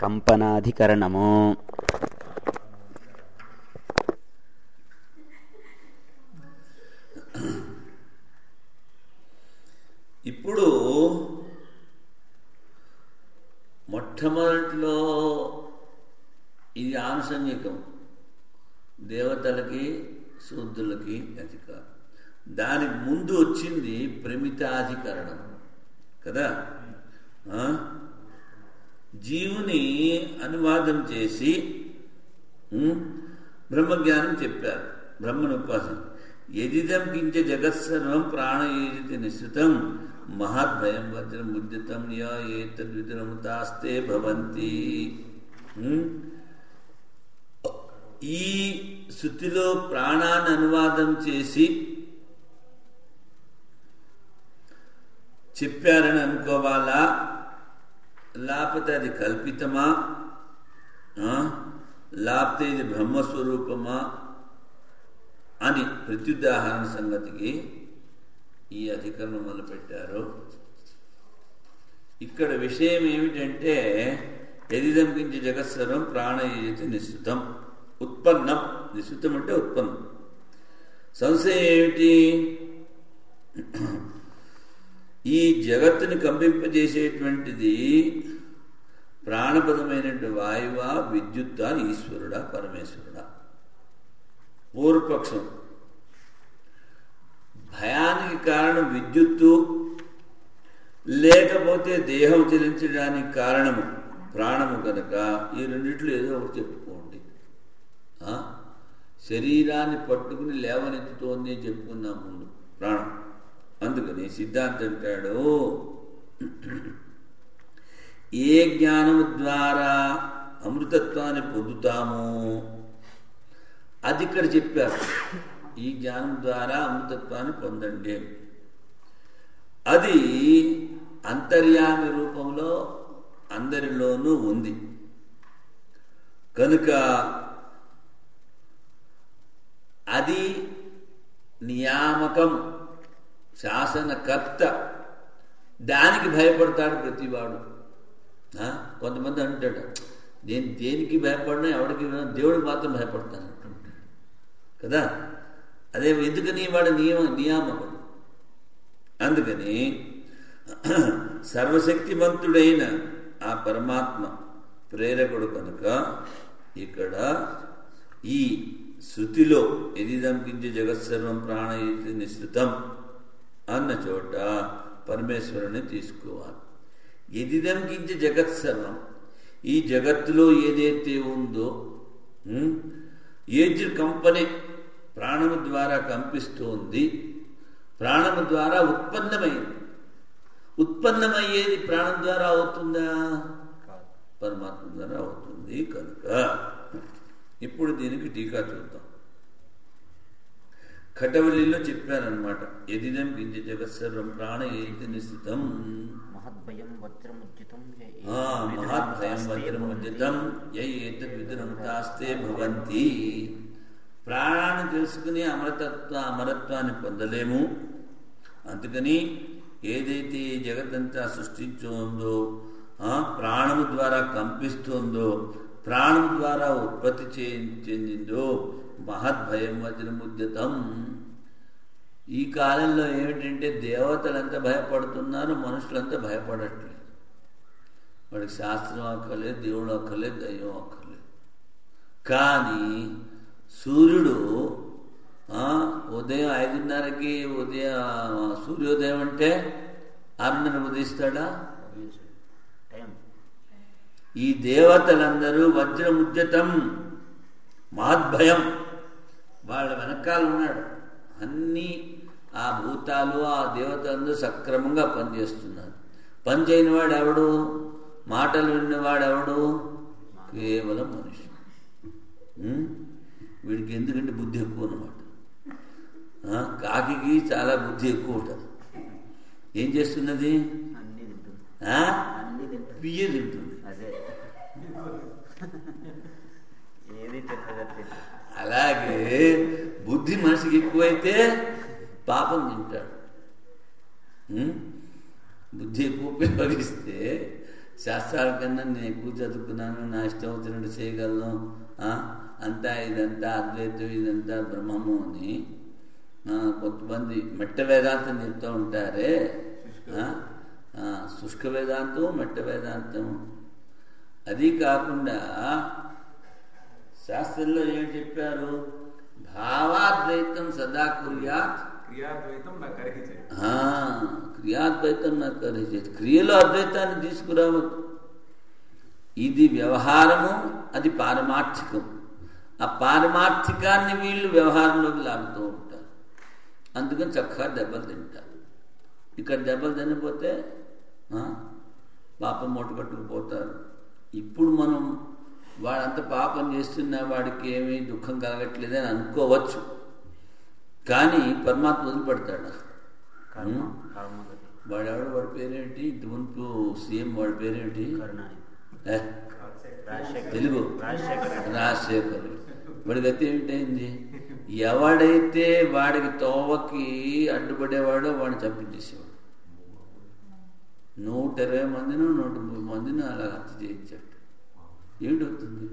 కంపనాధికరణము. ఇప్పుడు మొట్టమొదటిలో ఇది ఆనుషంగికం, దేవతలకి శూద్రులకి అధికారం. దానికి ముందు వచ్చింది ప్రమితాధికరణం కదా. జీవుని అనువాదం చేసి బ్రహ్మజ్ఞానం చెప్పారు, బ్రహ్మను ఉపాసన. యదిదం కించ జగత్సర్వం ప్రాణయేజితి నిశ్చితం మహద్భయం వజ్రం బుద్ధితం యా ఏతద్విదురముతాస్తే భవంతి. ఈ శృతిలో ప్రాణాన్ని అనువాదం చేసి చెప్పారని అనుకోవాలా, లేకపోతే అది కల్పితమా, లేకపోతే ఇది బ్రహ్మస్వరూపమా అని ప్రత్యుదాహరణ సంగతికి ఈ అధికరణం మొదలుపెట్టారు. ఇక్కడ విషయం ఏమిటంటే యదిదం కించ జగత్సర్వం ప్రాణయేజితి నిశ్చితం. ఉత్పన్నం, నిశ్చితం అంటే ఉత్పన్నం. సంశయం ఏమిటి? ఈ జగత్తుని కంపింపజేసేటువంటిది ప్రాణపదమైనటువంటి వాయువా, విద్యుత్తా, ఈశ్వరుడా, పరమేశ్వరుడా? పూర్వపక్షం. భయానికి కారణం విద్యుత్తు, లేకపోతే దేహం చలించడానికి కారణము ప్రాణము కనుక ఈ రెండిట్లో ఏదో ఒకటి చెప్పుకోండి. శరీరాన్ని పట్టుకుని లేవనెత్తుతోంది అని చెప్పుకున్నాం ముందు, ప్రాణం. అందుకని సిద్ధాంతం అంటాడు, ఏ జ్ఞానము ద్వారా అమృతత్వాన్ని పొందుతామో అది ఇక్కడ చెప్పారు. ఈ జ్ఞానం ద్వారా అమృతత్వాన్ని పొందండి. అది అంతర్యామి రూపంలో అందరిలోనూ ఉంది కనుక అది నియామకం, శాసనకర్త. దానికి భయపడతాడు ప్రతివాడు. కొంతమంది అంటాడు, నేను దేనికి భయపడినా, ఎవరికి దేవుడికి మాత్రం భయపడతాను కదా. అదే ఎందుకని వాడు నియామకుడు. అందుకని సర్వశక్తిమంతుడైన ఆ పరమాత్మ ప్రేరకుడు కనుక ఇక్కడ ఈ శృతిలో యదిదం కించ జగత్సర్వం ప్రాణయేజితి నిశ్చితం అన్న చోట పరమేశ్వరుని తీసుకోవాలి. యదిదం కించ జగత్సర్వం, ఈ జగత్తులో ఏదైతే ఉందో ఏజ్ కంపనే ప్రాణము ద్వారా కంపిస్తోంది, ప్రాణము ద్వారా ఉత్పన్నమైంది. ఉత్పన్నమయ్యేది ప్రాణం ద్వారా అవుతుందా? పరమాత్మ ద్వారా అవుతుంది కనుక ఇప్పుడు దీనికి టీకా చూద్దాం. కటవలిలో చెప్పారనమాట, యదిదం కించ జగత్సర్వం ప్రాణయేజితి నిశ్చితం మహద్భయం వజ్రముజ్జితం యయేతద్విదురముతాస్తే భవంతి. ప్రాణాన్ని తెలుసుకుని అమరత్వాన్ని పొందలేము. అందుకని ఏదైతే జగత్తంతా సృష్టించుందో, ప్రాణము ద్వారా కంపిస్తుందో, ప్రాణం ద్వారా ఉత్పత్తి చెందిందో మహద్భయం వజ్రముద్యతం. ఈ కాలంలో ఏమిటంటే దేవతలంతా భయపడుతున్నారు, మనుషులంతా భయపడట్లేదు. వాడికి శాస్త్రం అక్కర్లేదు, దేవుడు అక్కర్లేదు, దైవం అక్కర్లేదు. కానీ సూర్యుడు ఉదయం 5:30కి సూర్యోదయం అంటే 6:30 ఉదయిస్తాడా? ఈ దేవతలందరూ వజ్రముద్యతం మహద్భయం, వాళ్ళ వెనకాల ఉన్నాడు. అన్నీ ఆ భూతాలు, ఆ దేవతలందరూ సక్రమంగా పనిచేస్తున్నారు. పని చేయని వాడు ఎవడు? మాటలు విన్నవాడెవడు? కేవలం మనిషి. వీడికి ఎందుకంటే బుద్ధి ఎక్కువ అన్నమాట. కాకి చాలా బుద్ధి ఎక్కువ ఉంటుంది. ఏం చేస్తున్నది? బియ్య తింటుంది. అలాగే బుద్ధి మనిషికి ఎక్కువైతే పాపం తింటాడు. బుద్ధి ఎక్కువ ఉపయోగిస్తే శాస్త్రాల కన్నా నేను ఎక్కువ చదువుకున్నాను, నా ఇష్టం వచ్చినట్టు చేయగలను, అంతా ఇదంతా అద్వైతం, ఇదంతా బ్రహ్మము అని కొంతమంది మెట్ట వేదాంతం చెప్తూ ఉంటారే. శుష్క వేదాంతం, మెట్ట వేదాంతం. అది కాకుండా శాస్త్రంలో ఏం చెప్పారు? భావాద్వైతం సదా కుర్యాత్, క్రియాద్వైతం నా కరిహించే. క్రియాద్వైతం నా కరిహించే. క్రియలో అద్వైతాన్ని తీసుకురావద్దు. ఇది వ్యవహారము, అది పారమార్థికం. ఆ పారమార్థికాన్ని వీళ్ళు వ్యవహారంలోకి లాగుతూ ఉంటారు. అందుకని చక్కగా దెబ్బలు తింటారు. ఇక్కడ దెబ్బలు తినకపోతే పాపం మూట కట్టుకుపోతారు. ఇప్పుడు మనం వాడంత పాపం చేస్తున్నా వాడికి ఏమీ దుఃఖం కలగట్లేదని అనుకోవచ్చు, కానీ పరమాత్మ వదిలిపెడతాడు. వాడెవడు, వాడి పేరేంటి? ఇంతకుముందు సీఎం వాడి పేరేంటి? తెలుగు రాజశేఖర్. వాడి గతి ఏమిటైంది? ఎవడైతే వాడికి తోవకి అడ్డుపడేవాడో వాడిని చంపించేసేవాడు. 120 మందినో 130 మందినో అలా హత్య చేయించాడు. ఏమిటవుతుంది?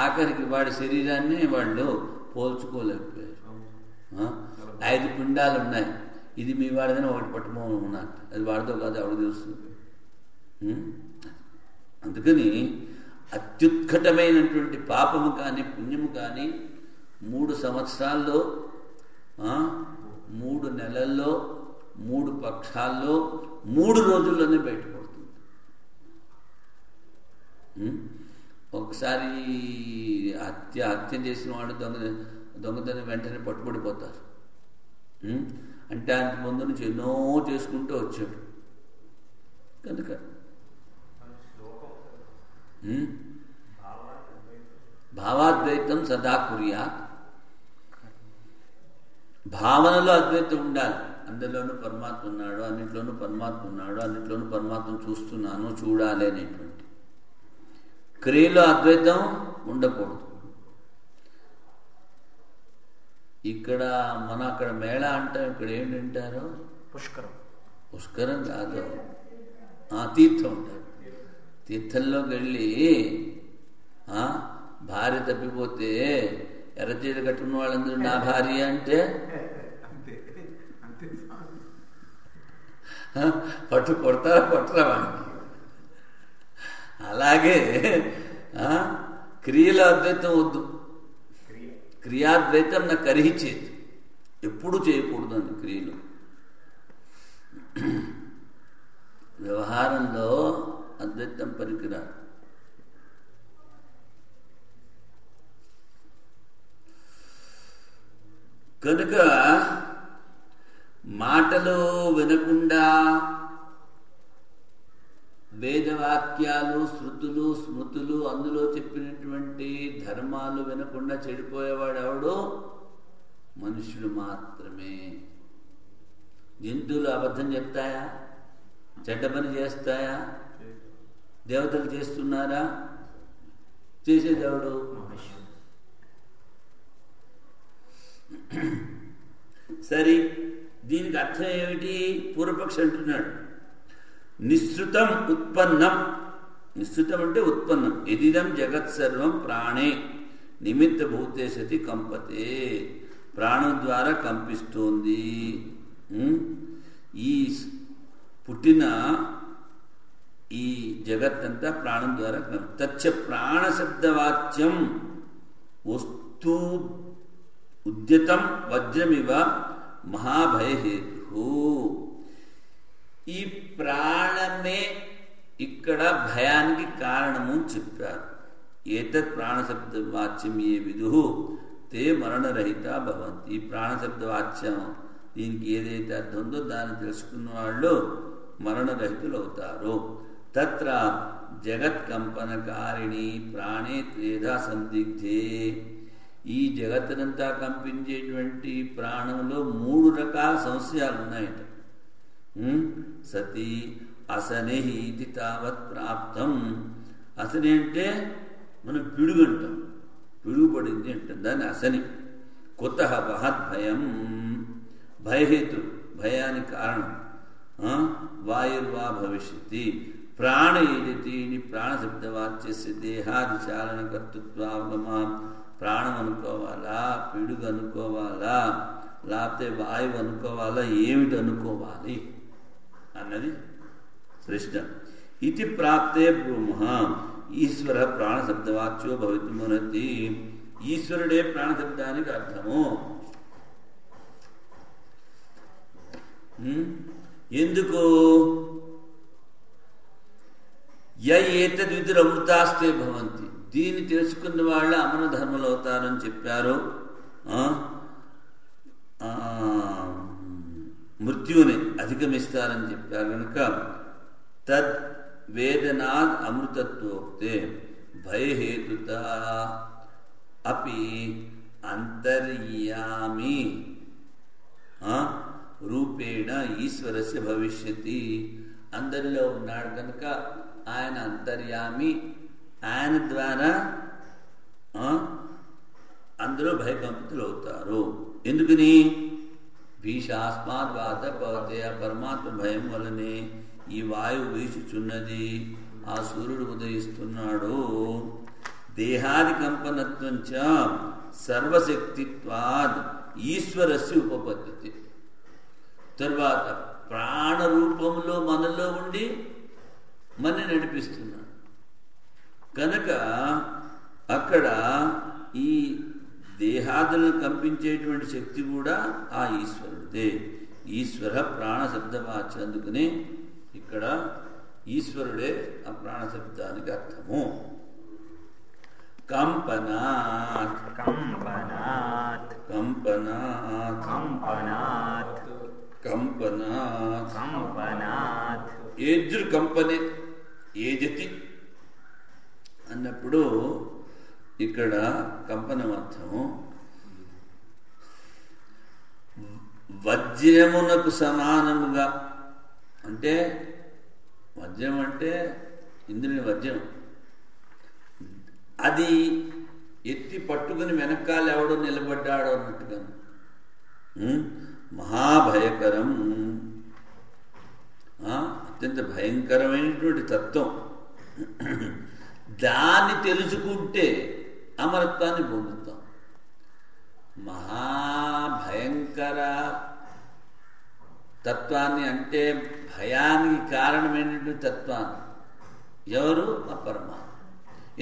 ఆఖరికి వాడి శరీరాన్ని వాళ్ళు పోల్చుకోలేకపోయారు. 5 పిండాలు ఉన్నాయి, ఇది మీ వాడిదని ఒకటి పట్టుకోమని ఉన్నట్టు. అది వాడితో కాదు, ఎవడు తెలుస్తుంది. అందుకని అత్యుత్కటమైనటువంటి పాపము కానీ పుణ్యము కానీ 3 సంవత్సరాల్లో, 3 నెలల్లో, 3 పక్షాల్లో, 3 రోజుల్లోనే బయటపడుతుంది. ఒకసారి హత్య చేసిన వాడు దొంగతనం వెంటనే పట్టుబడిపోతారు. అంటే అంత ముందు నుంచి ఎన్నో చేసుకుంటూ వచ్చాడు కనుక భావాద్వైతం సదా కుర్యాత్. భావనలో అద్వైతం ఉండాలి. అందులోనూ పరమాత్మ ఉన్నాడు, అన్నింటిలోనూ పరమాత్మ ఉన్నాడు, అన్నింటిలోనూ పరమాత్మను చూస్తున్నాను, చూడాలి అనేటువంటి క్రియలో అద్వైతం ఉండకూడదు. ఇక్కడ అక్కడ మేళ అంటాం, ఇక్కడ ఏమి వింటారు? పుష్కరం కాదు, తీర్థం ఉంటారు. తీర్థంలోకి వెళ్ళి భార్య తప్పిపోతే ఎర్రచీర కట్టుకున్న వాళ్ళందరూ నా భార్య అంటే కొడతారా వాడికి. అలాగే క్రియలో అద్వైతం వద్దు. క్రియాద్వైతం నాకు కరిహించేది, ఎప్పుడు చేయకూడదు అని క్రియలు. వ్యవహారంలో అద్వైతం పనికిరాదు. కనుక మాటలు వినకుండా వేదవాక్యాలు, శృతులు, స్మృతులు, అందులో చెప్పినటువంటి ధర్మాలు వినకుండా చెడిపోయేవాడు ఎవడు? మనుషులు మాత్రమే. జంతువులు అబద్ధం చెప్తాయా? చెడ్డ పని చేస్తాయా? దేవతలు చేస్తున్నారా? చేసేదేవుడు? సరే, దీనికి అర్థం ఏమిటి? పూర్వపక్షి అంటున్నాడు నిశ్రుతం ఉత్పన్నం. నిశ్రుతం అంటే ఉత్పన్నం. ఎదిదం జగత్ సర్వం ప్రాణే నిమిత్త భూతే సతి కంపతే. ప్రాణం ద్వారా కంపిస్తోంది. ఈ పుట్టిన ఈ జగత్తంతా ప్రాణం ద్వారా తచ్చ ప్రాణశబ్దవాచ్యం వస్తు ఉద్యతం వజ్రమివ మహాభయహేతు. ఈ ప్రాణమే ఇక్కడ భయానికి కారణము చెప్పారు. ఏతత్ ప్రాణశబ్దవాచ్యం ఏ విదుహు తే మరణరహిత భవంతి. ఈ ప్రాణశబ్దవాచ్యం దీనికి ఏదైతే అర్థం ఉందో దాన్ని తెలుసుకున్న వాళ్ళు మరణరహితులు అవుతారు. తత్ర జగత్కంపనకారిణి ప్రాణే త్రేధా సందిగ్ధే. ఈ జగత్తునంతా కంపించేటువంటి ప్రాణంలో 3 రకాల సంశయాలు ఉన్నాయట. సతి అసని ఇది తావత్ ప్రాప్తం. అసని అంటే మనం పిడుగు అంటాం, పిడుగుపడింది అంటాం, దాన్ని అసని. కుతః మహద్భయం, భయహేతు, భయానికి కారణం. వాయుర్వా భవిష్యతి, ప్రాణ ఏజతి ప్రాణశబ్దవాచ్యస్య దేహాదిచాలన కర్తృత్వావగమా. ప్రాణం అనుకోవాలా, పిడుగు అనుకోవాలా, లేకపోతే వాయువు అనుకోవాలా, ఏమిటి అనుకోవాలి అన్నది ప్రశ్న. ఇది ప్రాప్తే బ్రహ్మ ఈశ్వర ప్రాణశబ్దవాచ్యో భవితుమనతి. ఈశ్వరుడే ప్రాణశబ్దానికి అర్థము. ఎందుకు? ఏతద్విదురమృతాస్తే భవంతి. దీన్ని తెలుసుకున్న వాళ్ళ అమర ధర్మలు అవుతారని చెప్పారు. మృత్యువుని అధిగమిస్తారని చెప్పారు కనుక తద్ వేదనాద్ అమృతత్వోక్తే భయహేతుత అపి అంతర్యామి రూపేణ ఈశ్వరస్య భవిష్యతి. అందరిలో ఉన్నాడు కనుక ఆయన అంతర్యామి. ఆయన ద్వారా అందరూ భయకంపితులు అవుతారు. ఎందుకని? భీషాస్మాత్ వాత పవతే. ఆ పరమాత్మ భయం వలనే ఈ వాయువు వీచుచున్నది, ఆ సూర్యుడు ఉదయిస్తున్నాడు. దేహాది కంపనత్వం చ సర్వశక్తిత్వాద్ ఈశ్వరస్య ఉపపద్ధతి. తర్వాత ప్రాణ రూపంలో మనలో ఉండి మన నడిపిస్తున్నాడు కనుక అక్కడ ఈ దేహాదులను కంపించేటువంటి శక్తి కూడా ఆ ఈశ్వరుడిదే. ఈశ్వర ప్రాణశబ్దవాచ్య. అందుకనే ఇక్కడ ఈశ్వరుడే ఆ ప్రాణశబ్దానికి అర్థము. కంపనాత్ కంపనాత్ కంపనాత్ కంపనాత్ కంపనాత్ కంపనాత్. ఏజృ కంపనే ఏజతి అన్నప్పుడు ఇక్కడ కంపనం అర్థము వజ్రమునకు సమానముగా. అంటే వజ్రం అంటే ఇంద్రుని వజ్రం. అది ఎత్తి పట్టుకుని వెనకాల ఎవడో నిలబడ్డాడో అన్నట్టుగా మహాభయకరం, అత్యంత భయంకరమైనటువంటి తత్వం. దాన్ని తెలుసుకుంటే అమరత్వాన్ని పొందుతాం. మహాభయంకర తత్వాన్ని అంటే భయానికి కారణమైనటువంటి తత్వాన్ని ఎవరు? ఆ పరమాత్మ.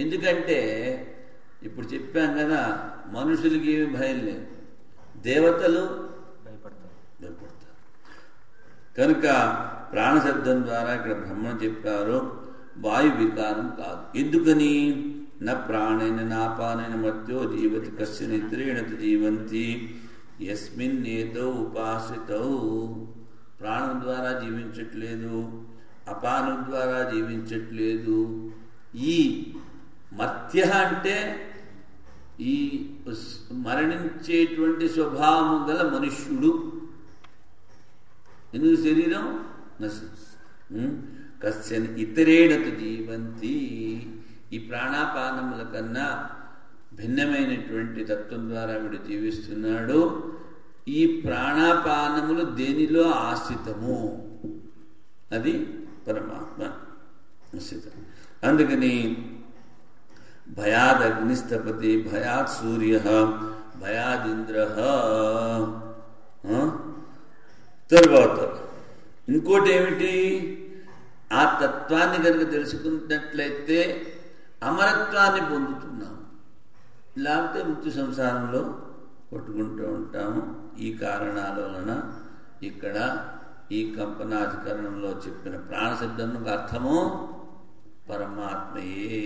ఎందుకంటే ఇప్పుడు చెప్పాం కదా, మనుషులకి ఏమి భయం లేదు, దేవతలు భయపడతారు. కనుక ప్రాణశబ్దం ద్వారా ఇక్కడ బ్రహ్మ చెప్పారు వాయు వికారం కాదు. ఎందుకని? నా ప్రాణైన నాపానైన మధ్యో జీవతి కస్య నిద్రేణ జీవంతి యస్మిన్నేతో ఉపాసితౌ. ప్రాణం ద్వారా జీవించట్లేదు, అపానం ద్వారా జీవించట్లేదు. ఈ మధ్య అంటే ఈ మరణించేటువంటి స్వభావము గల మనుష్యుడు. ఎందుకు? శరీరం నశిస్తుంది. కశ్చన ఇతరేణతు జీవంతి. ఈ ప్రాణాపానముల కన్నా భిన్నమైనటువంటి తత్వం ద్వారా వీడు జీవిస్తున్నాడు. ఈ ప్రాణాపానములు దేనిలో ఆశ్రితము? అది పరమాత్మ ఆశ్రితం. అందుకని భయాద్ అగ్నిస్తపతి, భయాత్ సూర్య, భయాదింద్ర. తర్వాత ఇంకోటి ఏమిటి? ఆ తత్వాన్ని కనుక తెలుసుకున్నట్లయితే అమరత్వాన్ని పొందుతున్నాము. లేకపోతే మృత్యు సంసారంలో కొట్టుకుంటూ ఉంటాము. ఈ కారణాల వలన ఇక్కడ ఈ కంపనాధికరణంలో చెప్పిన ప్రాణశబ్దం అర్థము పరమాత్మయే.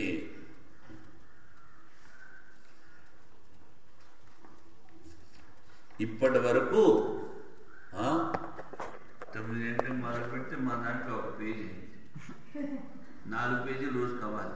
ఇప్పటి వరకు 9 గంటలకు మొదలు పెడితే మా దాంట్లో 1 పేజీ, 4 పేజీలు రోజు కావాలి.